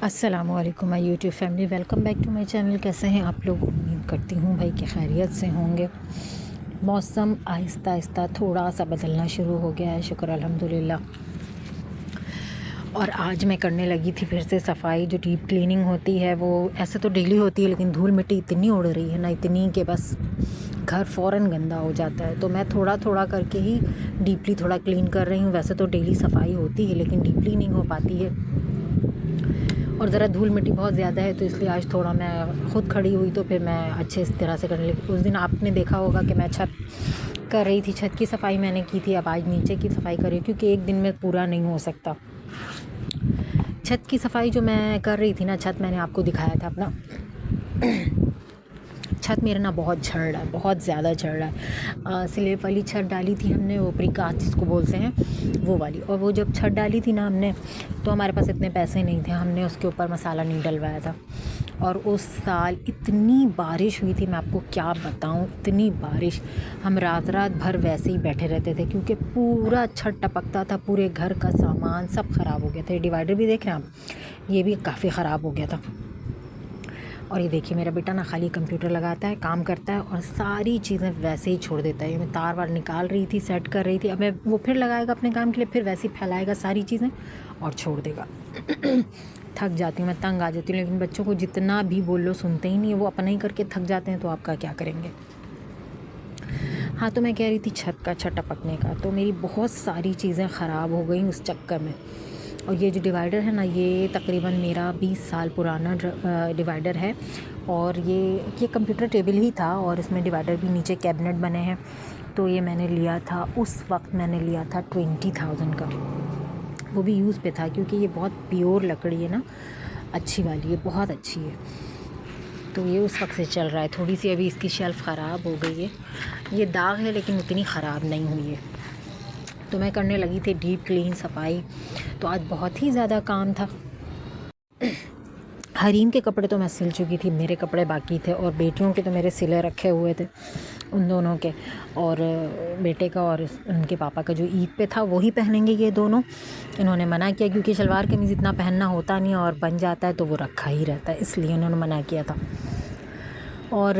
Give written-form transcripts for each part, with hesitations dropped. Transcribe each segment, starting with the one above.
अस्सलामुअलैकुम my YouTube family, welcome back to my channel. कैसे हैं आप लोग? उम्मीद करती हूँ भाई कि खैरियत से होंगे। मौसम आहिस्ता आहिस्ता थोड़ा सा बदलना शुरू हो गया है, शुक्र अल्हम्दुलिल्लाह। और आज मैं करने लगी थी फिर से सफाई। जो डीप क्लीनिंग होती है वो ऐसे तो डेली होती है, लेकिन धूल मिट्टी इतनी उड़ रही है ना, इतनी कि बस घर फ़ौरन गंदा हो जाता है। तो मैं थोड़ा थोड़ा करके ही डीपली थोड़ा क्लीन कर रही हूँ। वैसे तो डेली सफाई होती है, लेकिन डीपली नहीं हो पाती है और ज़रा धूल मिट्टी बहुत ज़्यादा है, तो इसलिए आज थोड़ा मैं ख़ुद खड़ी हुई तो फिर मैं अच्छे इस तरह से करने लगी। उस दिन आपने देखा होगा कि मैं छत कर रही थी, छत की सफाई मैंने की थी। अब आज नीचे की सफाई कर रही हूँ, क्योंकि एक दिन में पूरा नहीं हो सकता। छत की सफाई जो मैं कर रही थी ना, छत मैंने आपको दिखाया था अपना। छत मेरा ना बहुत झड़ रहा है, बहुत ज़्यादा झड़ रहा है। स्लेब वाली छत डाली थी हमने, वो प्रीकास्ट जिसको बोलते हैं, वो वाली। और वो जब छत डाली थी ना हमने, तो हमारे पास इतने पैसे नहीं थे, हमने उसके ऊपर मसाला नहीं डलवाया था। और उस साल इतनी बारिश हुई थी, मैं आपको क्या बताऊं, इतनी बारिश। हम रात रात भर वैसे ही बैठे रहते थे, क्योंकि पूरा छत टपकता था, पूरे घर का सामान सब ख़राब हो गया था। डिवाइडर भी देख रहे हैं आप, ये भी काफ़ी ख़राब हो गया था। और ये देखिए मेरा बेटा ना खाली कंप्यूटर लगाता है, काम करता है और सारी चीज़ें वैसे ही छोड़ देता है। ये मैं तार वार निकाल रही थी, सेट कर रही थी। अब मैं वो फिर लगाएगा अपने काम के लिए, फिर वैसे ही फैलाएगा सारी चीज़ें और छोड़ देगा। थक जाती हूँ मैं, तंग आ जाती हूँ। लेकिन बच्चों को जितना भी बोल लो सुनते ही नहीं है, वो अपना ही करके थक जाते हैं, तो आपका क्या करेंगे। हाँ, तो मैं कह रही थी छत टपकने का, तो मेरी बहुत सारी चीज़ें ख़राब हो गई उस चक्कर में। और ये जो डिवाइडर है ना, ये तकरीबन मेरा 20 साल पुराना डिवाइडर है। और ये कंप्यूटर टेबल ही था, और इसमें डिवाइडर भी नीचे कैबिनेट बने हैं। तो ये मैंने लिया था, उस वक्त मैंने लिया था 20,000 का। वो भी यूज़ पे था, क्योंकि ये बहुत प्योर लकड़ी है ना, अच्छी वाली है, बहुत अच्छी है। तो ये उस वक्त से चल रहा है। थोड़ी सी अभी इसकी शेल्फ़ ख़राब हो गई है, ये दाग है, लेकिन उतनी ख़राब नहीं हुई है। तो मैं करने लगी थी डीप क्लीन सफाई। तो आज बहुत ही ज़्यादा काम था। हरीम के कपड़े तो मैं सिल चुकी थी, मेरे कपड़े बाकी थे। और बेटियों के तो मेरे सिले रखे हुए थे, उन दोनों के। और बेटे का और उनके पापा का जो ईद पे था वही पहनेंगे ये दोनों। इन्होंने मना किया, क्योंकि शलवार कमीज़ इतना पहनना होता नहीं और बन जाता है, तो वो रखा ही रहता है, इसलिए उन्होंने मना किया था। और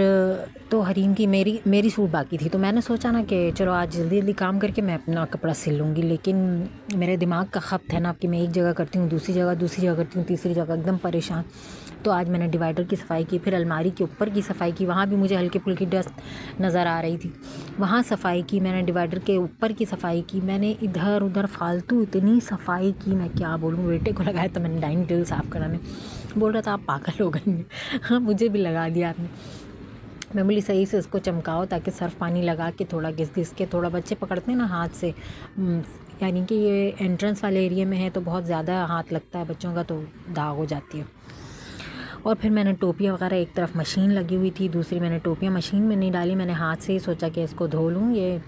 तो हरीम की मेरी सूट बाकी थी, तो मैंने सोचा ना कि चलो आज जल्दी जल्दी काम करके मैं अपना कपड़ा सिल लूँगी। लेकिन मेरे दिमाग का खप्त है ना कि मैं एक जगह करती हूँ, दूसरी जगह करती हूँ, तीसरी जगह, एकदम परेशान। तो आज मैंने डिवाइडर की सफाई की, फिर अलमारी के ऊपर की सफाई की, वहाँ भी मुझे हल्की फुल्की डस्ट नज़र आ रही थी, वहाँ सफाई की मैंने। डिवाइडर के ऊपर की सफाई की मैंने, इधर उधर फालतू इतनी सफाई की, मैं क्या बोलूँ। बेटे को लगाया तो मैंने डाइनिंग टेबल साफ़ कराने, बोल रहा था आप पागल हो गई हैं। हाँ, मुझे भी लगा दिया आपने। मैं बोली सही से उसको चमकाओ, ताकि सर्फ़ पानी लगा के थोड़ा घिस घिस के, थोड़ा बच्चे पकड़ते हैं ना हाथ से, यानी कि ये एंट्रेंस वाले एरिया में है, तो बहुत ज़्यादा हाथ लगता है बच्चों का, तो दाग हो जाती है। और फिर मैंने टोपियाँ वगैरह, एक तरफ मशीन लगी हुई थी, दूसरी मैंने टोपियाँ मशीन में नहीं डाली, मैंने हाथ से ही सोचा कि इसको धो लूँ ये।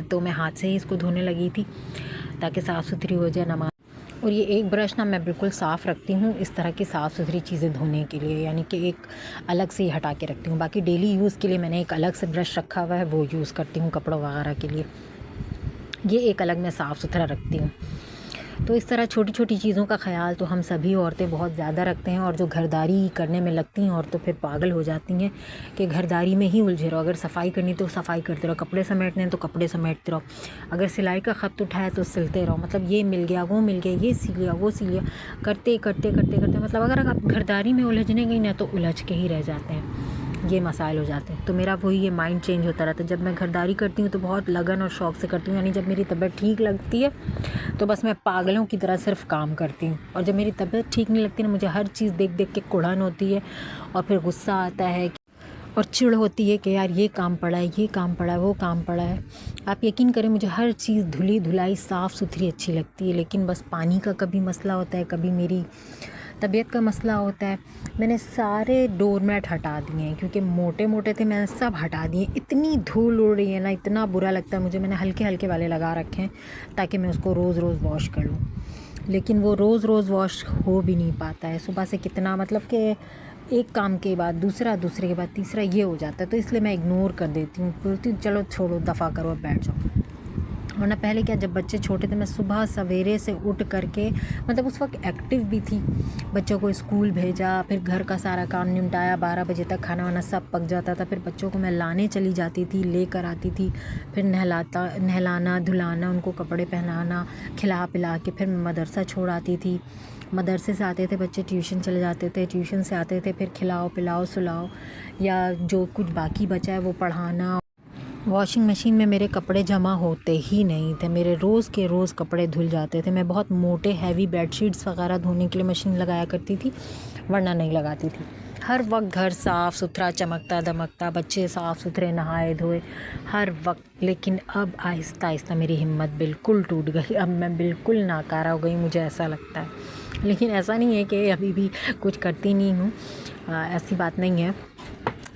तो मैं हाथ से ही इसको धोने लगी थी, ताकि साफ़ सुथरी हो जाए नमाज। और ये एक ब्रश ना मैं बिल्कुल साफ़ रखती हूँ इस तरह की साफ़ सुथरी चीज़ें धोने के लिए, यानी कि एक अलग से ही हटा के रखती हूँ। बाकी डेली यूज़ के लिए मैंने एक अलग से ब्रश रखा हुआ है, वो यूज़ करती हूँ कपड़ों वगैरह के लिए। ये एक अलग मैं साफ़ सुथरा रखती हूँ। तो इस तरह छोटी छोटी चीज़ों का ख़्याल तो हम सभी औरतें बहुत ज़्यादा रखते हैं। और जो घरदारी करने में लगती हैं औरतें, फिर पागल हो जाती हैं कि घरदारी में ही उलझे रहो। अगर सफाई करनी तो सफाई करते रहो, कपड़े समेटने हैं तो कपड़े समेटते रहो, अगर सिलाई का ख़त उठाया तो सिलते रहो। मतलब ये मिल गया, वो मिल गया, ये सी लिया, वो सी लिया, करते करते करते करते, मतलब अगर आप घरदारी में उलझने गई ना, तो उलझ के ही रह जाते हैं, ये मसाइल हो जाते हैं। तो मेरा वही ये माइंड चेंज होता रहता है। जब मैं घरदारी करती हूँ तो बहुत लगन और शौक़ से करती हूँ, यानी जब मेरी तबीयत ठीक लगती है तो बस मैं पागलों की तरह सिर्फ काम करती हूँ। और जब मेरी तबीयत ठीक नहीं लगती ना, मुझे हर चीज़ देख देख के कुढ़न होती है, और फिर गुस्सा आता है और चिढ़ होती है कि यार ये काम पड़ा है, ये काम पड़ा है, वो काम पड़ा है। आप यकीन करें, मुझे हर चीज़ धुली धुलाई साफ़ सुथरी अच्छी लगती है, लेकिन बस पानी का कभी मसला होता है, कभी मेरी तबीयत का मसला होता है। मैंने सारे डोरमैट हटा दिए हैं, क्योंकि मोटे मोटे थे, मैंने सब हटा दिए। इतनी धूल उड़ रही है ना, इतना बुरा लगता है मुझे। मैंने हल्के हल्के वाले लगा रखे हैं, ताकि मैं उसको रोज़ रोज़ वॉश कर लूँ, लेकिन वो रोज़ रोज़ वॉश हो भी नहीं पाता है। सुबह से कितना, मतलब कि एक काम के बाद दूसरा, दूसरे के बाद तीसरा, ये हो जाता है। तो इसलिए मैं इग्नोर कर देती हूँ, बोलती हूँ चलो छोड़ो, दफ़ा करो, अब बैठ जाओ। वरना पहले क्या, जब बच्चे छोटे थे मैं सुबह सवेरे से उठ करके, मतलब उस वक्त एक्टिव भी थी, बच्चों को स्कूल भेजा, फिर घर का सारा काम निपटाया, 12 बजे तक खाना वाना सब पक जाता था, फिर बच्चों को मैं लाने चली जाती थी, लेकर आती थी, फिर नहलाना धुलाना, उनको कपड़े पहनाना, खिला पिला के फिर मैं मदरसा छोड़ आती थी। मदरसे से आते थे बच्चे, ट्यूशन चले जाते थे, ट्यूशन से आते थे फिर खिलाओ पिलाओ सुलाओ, या जो कुछ बाकी बचा है वो पढ़ाना। वॉशिंग मशीन में मेरे कपड़े जमा होते ही नहीं थे, मेरे रोज़ के रोज़ कपड़े धुल जाते थे। मैं बहुत मोटे हैवी बेडशीट्स वगैरह धोने के लिए मशीन लगाया करती थी, वरना नहीं लगाती थी। हर वक्त घर साफ़ सुथरा चमकता दमकता, बच्चे साफ़ सुथरे नहाए धोए हर वक्त। लेकिन अब आहिस्ता आहिस्ता मेरी हिम्मत बिल्कुल टूट गई, अब मैं बिल्कुल नाकारा हो गई, मुझे ऐसा लगता है। लेकिन ऐसा नहीं है कि अभी भी कुछ करती नहीं हूँ, ऐसी बात नहीं है,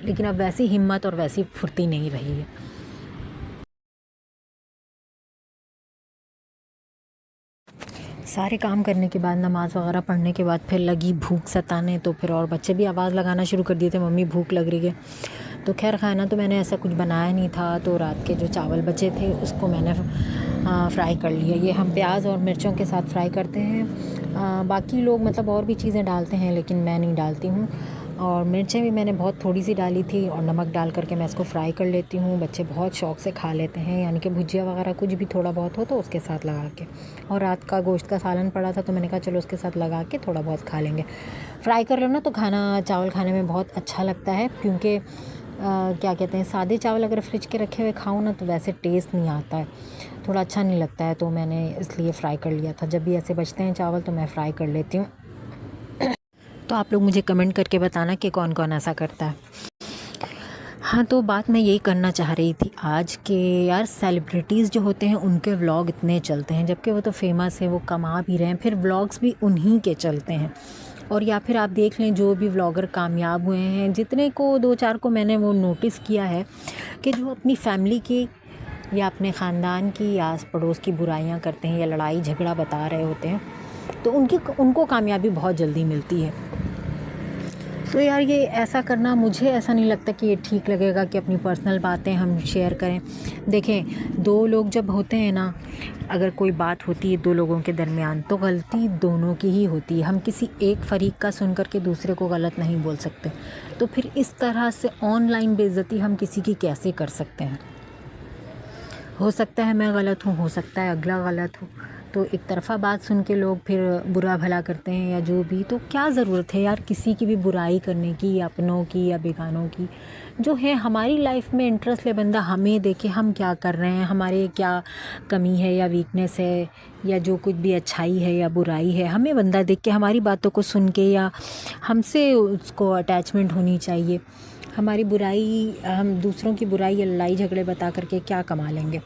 लेकिन अब वैसी हिम्मत और वैसी फुर्ती नहीं रही है। सारे काम करने के बाद, नमाज़ वगैरह पढ़ने के बाद फिर लगी भूख सताने, तो फिर और बच्चे भी आवाज़ लगाना शुरू कर दिए थे, मम्मी भूख लग रही है। तो खैर खाना तो मैंने ऐसा कुछ बनाया नहीं था, तो रात के जो चावल बचे थे उसको मैंने फ्राई कर लिया। ये हम प्याज और मिर्चों के साथ फ्राई करते हैं, बाकी लोग मतलब और भी चीज़ें डालते हैं, लेकिन मैं नहीं डालती हूँ। और मिर्चें भी मैंने बहुत थोड़ी सी डाली थी, और नमक डाल करके मैं इसको फ्राई कर लेती हूँ। बच्चे बहुत शौक़ से खा लेते हैं, यानी कि भुजिया वगैरह कुछ भी थोड़ा बहुत हो तो उसके साथ लगा के। और रात का गोश्त का सालन पड़ा था, तो मैंने कहा चलो उसके साथ लगा के थोड़ा बहुत खा लेंगे। फ्राई कर लो ना तो खाना चावल खाने में बहुत अच्छा लगता है, क्योंकि क्या कहते हैं, सादे चावल अगर फ्रिज के रखे हुए खाओ ना तो वैसे टेस्ट नहीं आता है, थोड़ा अच्छा नहीं लगता है। तो मैंने इसलिए फ़्राई कर लिया था। जब भी ऐसे बचते हैं चावल तो मैं फ़्राई कर लेती हूँ। तो आप लोग मुझे कमेंट करके बताना कि कौन कौन ऐसा करता है। हाँ, तो बात मैं यही करना चाह रही थी आज के, यार सेलिब्रिटीज़ जो होते हैं उनके व्लॉग इतने चलते हैं, जबकि वो तो फेमस है, वो कमा भी रहे हैं, फिर व्लॉग्स भी उन्हीं के चलते हैं। और या फिर आप देख लें जो भी व्लॉगर कामयाब हुए हैं, जितने को 2-4 को मैंने वो नोटिस किया है कि जो अपनी फैमिली की या अपने ख़ानदान की या आस पड़ोस की बुराइयां करते हैं या लड़ाई झगड़ा बता रहे होते हैं, तो उनको कामयाबी बहुत जल्दी मिलती है। तो यार ये ऐसा करना, मुझे ऐसा नहीं लगता कि ये ठीक लगेगा कि अपनी पर्सनल बातें हम शेयर करें। देखें, 2 लोग जब होते हैं ना, अगर कोई बात होती है 2 लोगों के दरमियान, तो गलती दोनों की ही होती है। हम किसी एक फ़रीक का सुन कर के दूसरे को गलत नहीं बोल सकते। तो फिर इस तरह से ऑनलाइन बेइज्जती हम किसी की कैसे कर सकते हैं? हो सकता है मैं गलत हूँ, हो सकता है अगला गलत हो, तो एक तरफ़ा बात सुन के लोग फिर बुरा भला करते हैं या जो भी। तो क्या ज़रूरत है यार किसी की भी बुराई करने की, या अपनों की या बेगानों की। जो है हमारी लाइफ में इंटरेस्ट ले बंदा, हमें देखे हम क्या कर रहे हैं, हमारे क्या कमी है या वीकनेस है, या जो कुछ भी अच्छाई है या बुराई है, हमें बंदा देख के हमारी बातों को सुन के या हमसे उसको अटैचमेंट होनी चाहिए। हमारी बुराई, हम दूसरों की बुराई या लड़ाई झगड़े बता करके क्या कमा लेंगे।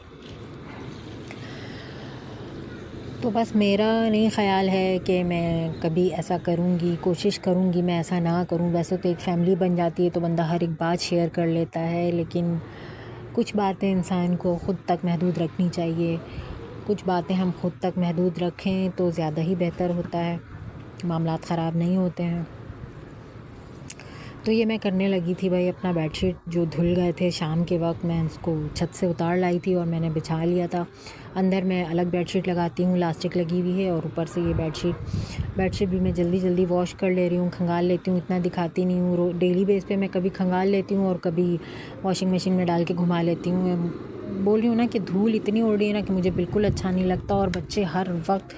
तो बस मेरा नहीं ख़्याल है कि मैं कभी ऐसा करूँगी, कोशिश करूँगी मैं ऐसा ना करूँ। वैसे तो एक फ़ैमिली बन जाती है तो बंदा हर एक बात शेयर कर लेता है, लेकिन कुछ बातें इंसान को ख़ुद तक महदूद रखनी चाहिए। कुछ बातें हम ख़ुद तक महदूद रखें तो ज़्यादा ही बेहतर होता है, मामलात ख़राब नहीं होते हैं। तो ये मैं करने लगी थी भाई, अपना बेडशीट जो धुल गए थे शाम के वक्त, मैं उसको छत से उतार लाई थी और मैंने बिछा लिया था। अंदर मैं अलग बेडशीट लगाती हूँ, इलास्टिक लगी हुई है, और ऊपर से ये बेडशीट भी मैं जल्दी जल्दी वॉश कर ले रही हूँ, खंगाल लेती हूँ, इतना दिखाती नहीं हूँ। डेली बेस पे मैं कभी खंगाल लेती हूँ और कभी वॉशिंग मशीन में डाल के घुमा लेती हूँ। बोल रही हूँ ना कि धूल इतनी उड़ रही है ना कि मुझे बिल्कुल अच्छा नहीं लगता। और बच्चे हर वक्त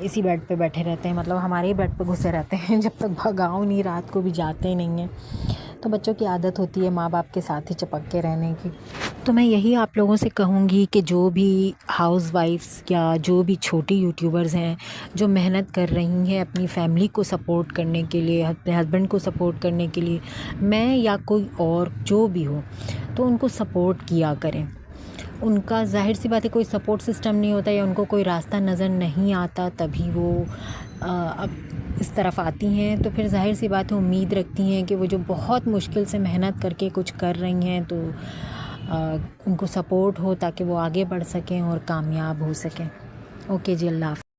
इसी बेड पे बैठे रहते हैं, मतलब हमारे ही बेड पे घुसे रहते हैं, जब तक भगाओ नहीं रात को भी जाते नहीं हैं। तो बच्चों की आदत होती है माँ बाप के साथ ही चिपक के रहने की। तो मैं यही आप लोगों से कहूँगी कि जो भी हाउसवाइफ्स या जो भी छोटी यूट्यूबर्स हैं जो मेहनत कर रही हैं अपनी फैमिली को सपोर्ट करने के लिए, अपने हस्बैंड को सपोर्ट करने के लिए, मैं या कोई और जो भी हो, तो उनको सपोर्ट किया करें। उनका ज़ाहिर सी बात है कोई सपोर्ट सिस्टम नहीं होता या उनको कोई रास्ता नज़र नहीं आता, तभी वो अब इस तरफ आती हैं। तो फिर ज़ाहिर सी बात है उम्मीद रखती हैं कि वो जो बहुत मुश्किल से मेहनत करके कुछ कर रही हैं तो उनको सपोर्ट हो ताकि वो आगे बढ़ सकें और कामयाब हो सकें। ओके जी, अल्लाह हाफ़िज़।